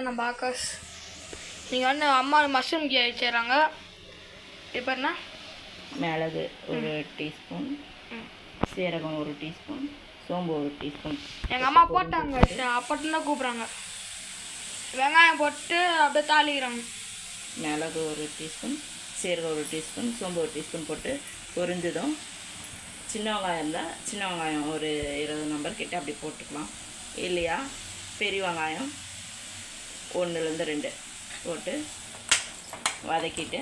நம்ம ஆகாஷ் நீங்கள் வந்து அம்மா மஷ்ரூம் செய்கிறாங்க. இப்போ என்ன மிளகு ஒரு டீஸ்பூன், சீரகம் ஒரு டீஸ்பூன், சோம்பு ஒரு டீஸ்பூன். எங்கள் அம்மா போட்டாங்க, அப்போட்டு தான் கூப்பிட்றாங்க. வெங்காயம் போட்டு அப்படியே தாளிக்கிறாங்க. மிளகு ஒரு டீஸ்பூன், சீரகம் ஒரு டீஸ்பூன், சோம்பு ஒரு டீஸ்பூன் போட்டு பொரிஞ்சதும் சின்ன வெங்காயம் இருந்தால் சின்ன வெங்காயம் ஒரு 20 நம்பர் கிட்ட அப்படி போட்டுக்கலாம். இல்லையா பெரிய வெங்காயம் 1லேருந்து 2 போட்டு வதக்கிட்டு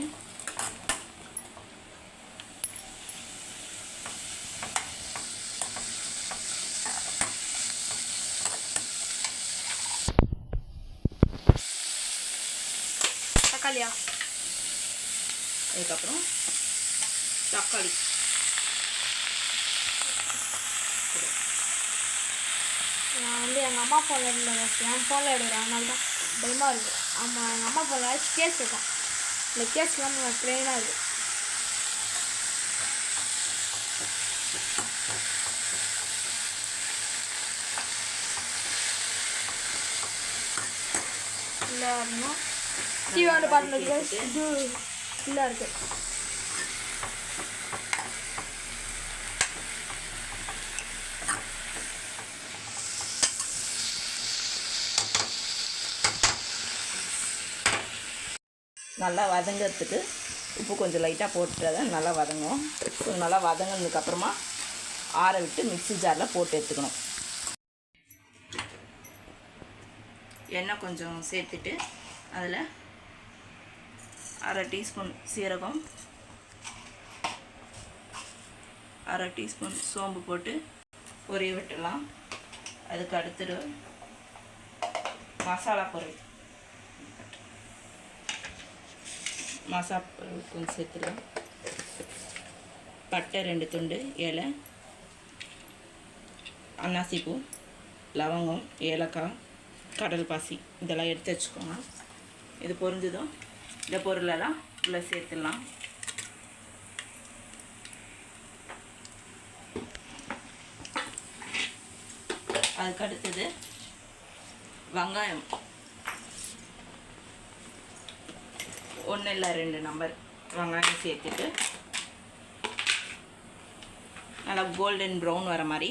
தக்காளியா, அதுக்கப்புறம் தக்காளி நான் வந்து எங்கள் அம்மா ஃபோனில் இல்லை, என் ஃபோனில் எடுக்கிறேன். அதனால தான் பயமாக இருக்குது. ஆமாம், எங்கள் அம்மா ஃபோனில் கேஸ் இருக்கும். இந்த கேஸ்லாம் ப்ளெயினாக இருக்குது. இல்லை அப்படின்னா டிவி பார்த்துட்டு இது ஃபுல்லாக இருக்குது. நல்லா வதங்கிறதுக்கு உப்பு கொஞ்சம் லைட்டாக போட்டுட்டு தான் நல்லா வதங்கும். கொஞ்சம் நல்லா வதங்கினதுக்கப்புறமா ஆற விட்டு மிக்ஸி ஜாரில் போட்டு எடுத்துக்கணும். எண்ணெய் கொஞ்சம் சேர்த்துட்டு அதில் 1/2 டீஸ்பூன் சீரகம், 1/2 டீஸ்பூன் சோம்பு போட்டு பொரிய விட்டுடலாம். அதுக்கு அடுத்தது மசாலா பொருள் கொஞ்சம் சேர்த்துக்கலாம். பட்டை 2 துண்டு, இலை, அன்னாசிப்பூ, லவங்கம், ஏலக்காய், கடல் பாசி இதெல்லாம் எடுத்து வச்சுக்கோங்க. இது பொரிஞ்சதும் இந்த பொருளெல்லாம் உள்ளே சேர்த்துடலாம். அதுக்கு அடுத்தது வெங்காயம் 1 இல்லை 2 நம்பர் வெங்காயம் சேர்த்துட்டு நல்லா கோல்டன் ப்ரௌன் வர மாதிரி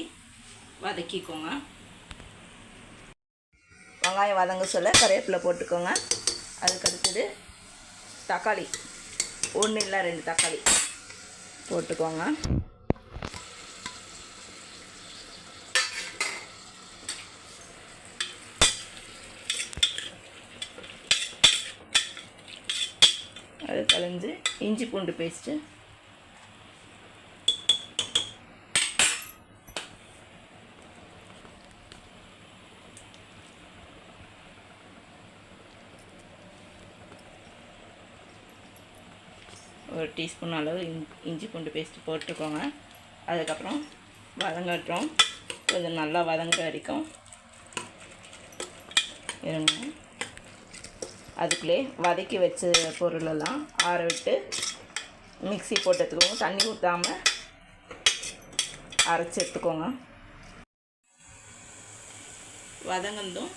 வதக்கிக்கோங்க. வெங்காயம் வதங்க சொல்ல கருவேப்பிலை போட்டுக்கோங்க. அதுக்கு அடுத்தது தக்காளி 1 இல்லை 2 தக்காளி போட்டுக்கோங்க. அது கலந்து இஞ்சி பூண்டு பேஸ்ட்டு ஒரு டீஸ்பூன் அளவு இஞ்சி பூண்டு பேஸ்ட்டு போட்டுக்கோங்க. அதுக்கப்புறம் வதங்கட்டும். கொஞ்சம் நல்லா வதங்குற வரைக்கும் இருங்க. அதுக்குள்ளே வதக்கி வச்ச பொருளெல்லாம் ஆற விட்டு மிக்ஸி போட்டு எடுத்துக்கோங்க. தண்ணி ஊற்றாமல் அரைச்சி எடுத்துக்கோங்க. வதங்கந்தும்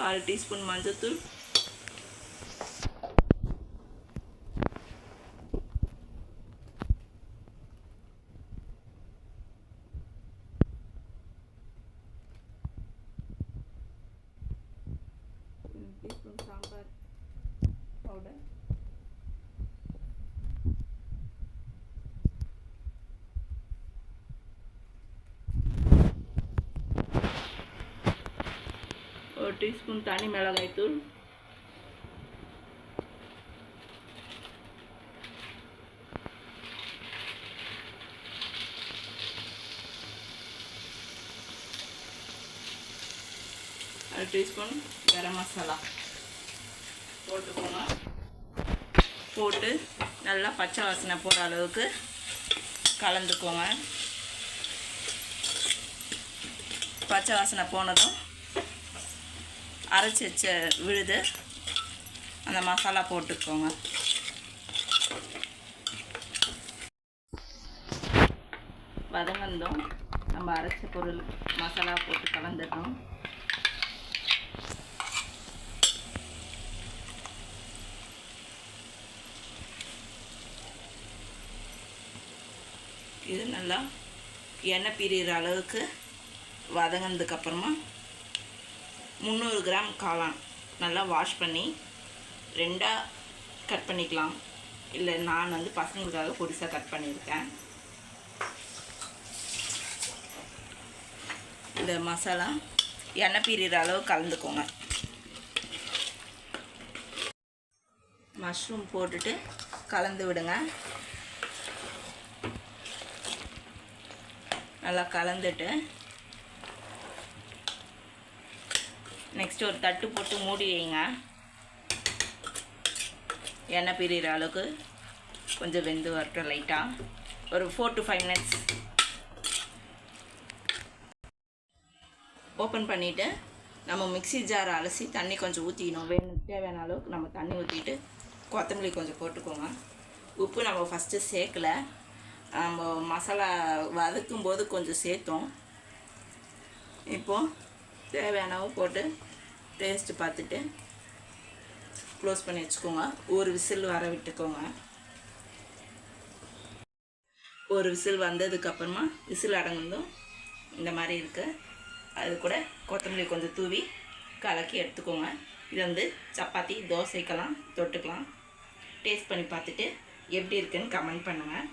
1/4 டீஸ்பூன் மஞ்சள்தூள், டீஸ்பூன் சாம்பார் பவுடர், ஒரு டீஸ்பூன் தனி மிளகாய் தூள், ஒரு டீஸ்பூன் கரம் மசாலா போட்டுக்கோங்க. போட்டு நல்லா பச்சை வாசனை போகிற அளவுக்கு கலந்துக்கோங்க. பச்சை வாசனை போனதும் அரைச்சி வச்ச விழுது அந்த மசாலா போட்டுக்கோங்க. வதங்கந்தோம் நம்ம அரைச்ச பொருள் மசாலா போட்டு கலந்துடணும். நல்லா எண்ணெய் பிரிகிற அளவுக்கு வதங்கினதுக்கப்புறமா 300 கிராம் காளான் நல்லா வாஷ் பண்ணி 2ஆக கட் பண்ணிக்கலாம். இல்லை நான் வந்து பசங்களுக்காக பொடிசாக கட் பண்ணியிருக்கேன். இந்த மசாலா எண்ணெய் பிரிகிற அளவு கலந்துக்கோங்க. மஷ்ரூம் போட்டுட்டு கலந்து விடுங்க. நல்லா கலந்துட்டு நெக்ஸ்ட் ஒரு தட்டு போட்டு மூடி வைங்க. எண்ணெய் பிரிகிற அளவுக்கு கொஞ்சம் வெந்து வரட்டும். லைட்டாக ஒரு 4 to 5 மினிட்ஸ் ஓப்பன் பண்ணிவிட்டு நம்ம மிக்ஸி ஜாரை அலசி தண்ணி கொஞ்சம் ஊற்றிக்கணும். தேவையான அளவுக்கு நம்ம தண்ணி ஊற்றிட்டு கொத்தமல்லி கொஞ்சம் போட்டுக்கோங்க. உப்பு நம்ம ஃபஸ்ட்டு சேர்க்கலை, நம்ம மசாலா வதக்கும் போது கொஞ்சம் சேர்த்தோம். இப்போது தேவையானவு போட்டு டேஸ்ட்டு பார்த்துட்டு க்ளோஸ் பண்ணி வச்சுக்கோங்க. ஒரு விசில் வர விட்டுக்கோங்க. ஒரு விசில் வந்ததுக்கப்புறமா விசில் அடங்குனதும் இந்த மாதிரி இருக்குது. அது கூட கொத்தமல்லி கொஞ்சம் தூவி கலக்கி எடுத்துக்கோங்க. இது வந்து சப்பாத்தி தோசைக்கெல்லாம் தொட்டுக்கலாம். டேஸ்ட் பண்ணி பார்த்துட்டு எப்படி இருக்குன்னு கமெண்ட் பண்ணுங்கள்.